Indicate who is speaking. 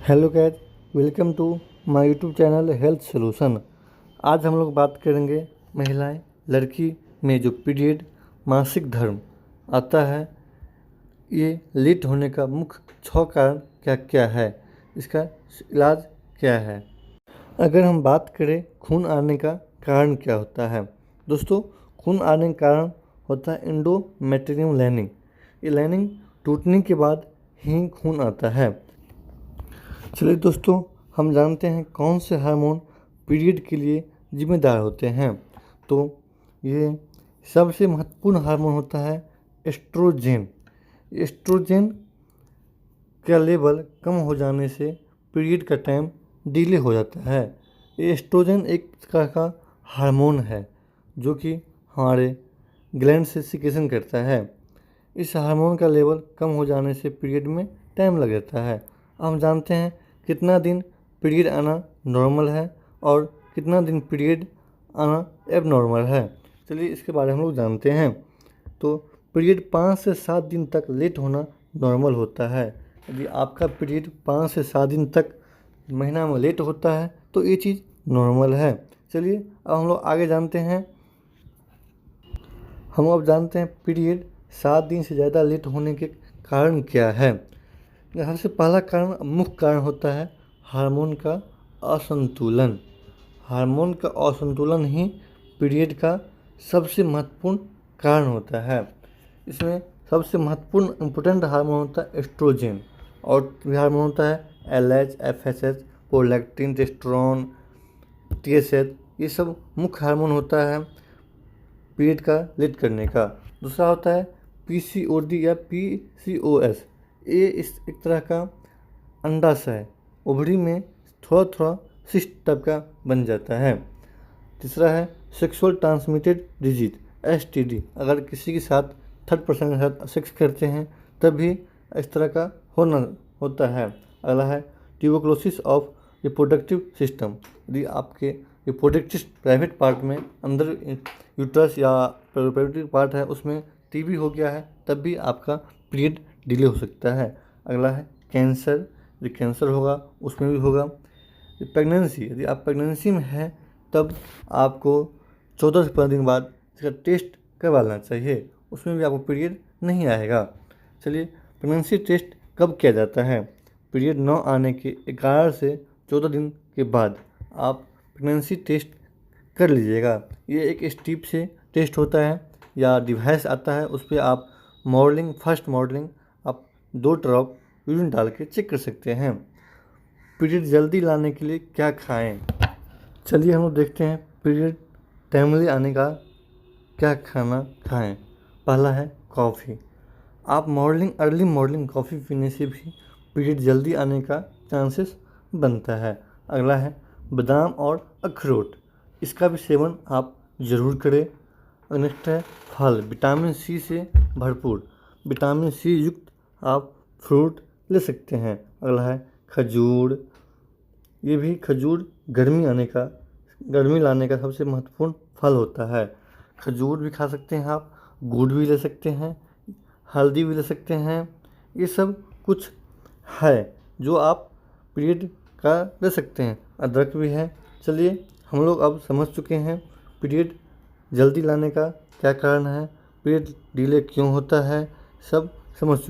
Speaker 1: Hello guys, welcome to my YouTube channel health solution. आज हम लोग बात करेंगे महिलाएं लड़की में जो पीरियड मासिक धर्म आता है, ये लेट होने का मुख्य 6 कारण क्या क्या है, इसका इलाज क्या है। अगर हम बात करें खून आने का कारण क्या होता है, दोस्तों खून आने का कारण होता है एंडोमेट्रियम लाइनिंग। ये लाइनिंग टूटने के बाद ही खून आता है। चलिए दोस्तों, हम जानते हैं कौन से हार्मोन पीरियड के लिए जिम्मेदार होते हैं। तो ये सबसे महत्वपूर्ण हार्मोन होता है एस्ट्रोजेन। एस्ट्रोजेन का लेवल कम हो जाने से पीरियड का टाइम डिले हो जाता है। ये एस्ट्रोजेन एक प्रकार का हार्मोन है जो कि हमारे ग्लैंड से सिक्रेशन करता है। इस हार्मोन का लेवल कम हो जाने से पीरियड में टाइम लग जाता है। हम जानते हैं कितना दिन पीरियड आना नॉर्मल है और कितना दिन पीरियड आना एबनॉर्मल है। चलिए इसके बारे में हम लोग जानते हैं। तो पीरियड 5 से 7 दिन तक लेट होना नॉर्मल होता है। यदि आपका पीरियड 5 से 7 दिन तक महीना में लेट होता है तो ये चीज़ नॉर्मल है। चलिए अब हम लोग आगे जानते हैं। हम अब जानते हैं पीरियड 7 दिन से ज़्यादा लेट होने के कारण क्या है। सबसे पहला कारण, मुख्य कारण होता है हार्मोन का असंतुलन। हार्मोन का असंतुलन ही पीरियड का सबसे महत्वपूर्ण कारण होता है। इसमें सबसे महत्वपूर्ण इम्पोर्टेंट हार्मोन होता है एस्ट्रोजेन, और भी हार्मोन होता है LH, FSH, prolactin, testosterone, TSH। ये सब मुख्य हार्मोन होता है पीरियड का लेट करने का। दूसरा होता है PCOD या PCOS। ये एक तरह का अंडाशय है, ओवरी में थोड़ा थोड़ा सिस्ट टाइप का बन जाता है। तीसरा है सेक्सुअल ट्रांसमिटेड डिजीज STD। अगर किसी के साथ थर्ड पर्सन के साथ सेक्स करते हैं तब भी इस तरह का होता है। अगला है ट्यूबरकुलोसिस ऑफ रिप्रोडक्टिव सिस्टम। यदि आपके रिप्रोडक्टिव प्राइवेट पार्ट में अंदर यूट्रस या रिप्रोडक्टिव पार्ट है उसमें TB हो गया है तब भी आपका पीरियड डिले हो सकता है। अगला है कैंसर। यदि कैंसर होगा उसमें भी होगा। प्रेगनेंसी, यदि आप प्रेगनेंसी में हैं तब आपको 14 से 15 दिन बाद इसका टेस्ट करवाना चाहिए, उसमें भी आपको पीरियड नहीं आएगा। चलिए प्रेगनेंसी टेस्ट कब किया जाता है? पीरियड न आने के 11 से 14 दिन के बाद आप प्रेगनेंसी टेस्ट कर लीजिएगा। ये एक स्ट्रिप से टेस्ट होता है या डिवाइस आता है, उस पर आप फर्स्ट मॉडलिंग आप 2 ड्रॉप यूरिन डाल के चेक कर सकते हैं। पीरियड जल्दी लाने के लिए क्या खाएं? चलिए हम लोग देखते हैं पीरियड टाइमली आने का क्या खाना खाएं। पहला है कॉफ़ी। आप अर्ली मॉर्निंग कॉफ़ी पीने से भी पीरियड जल्दी आने का चांसेस बनता है। अगला है बादाम और अखरोट, इसका भी सेवन आप ज़रूर करें। नेक्स्ट है फल, विटामिन C से भरपूर, विटामिन C युक्त आप फ्रूट ले सकते हैं। अगला है खजूर। ये भी खजूर गर्मी लाने का सबसे महत्वपूर्ण फल होता है। खजूर भी खा सकते हैं आप, गुड़ भी ले सकते हैं, हल्दी भी ले सकते हैं। ये सब कुछ है जो आप पीरियड का ले सकते हैं। अदरक भी है। चलिए हम लोग अब समझ चुके हैं पीरियड जल्दी लाने का क्या कारण है, पीरियड डिले क्यों होता है, सब समझ चुके हैं।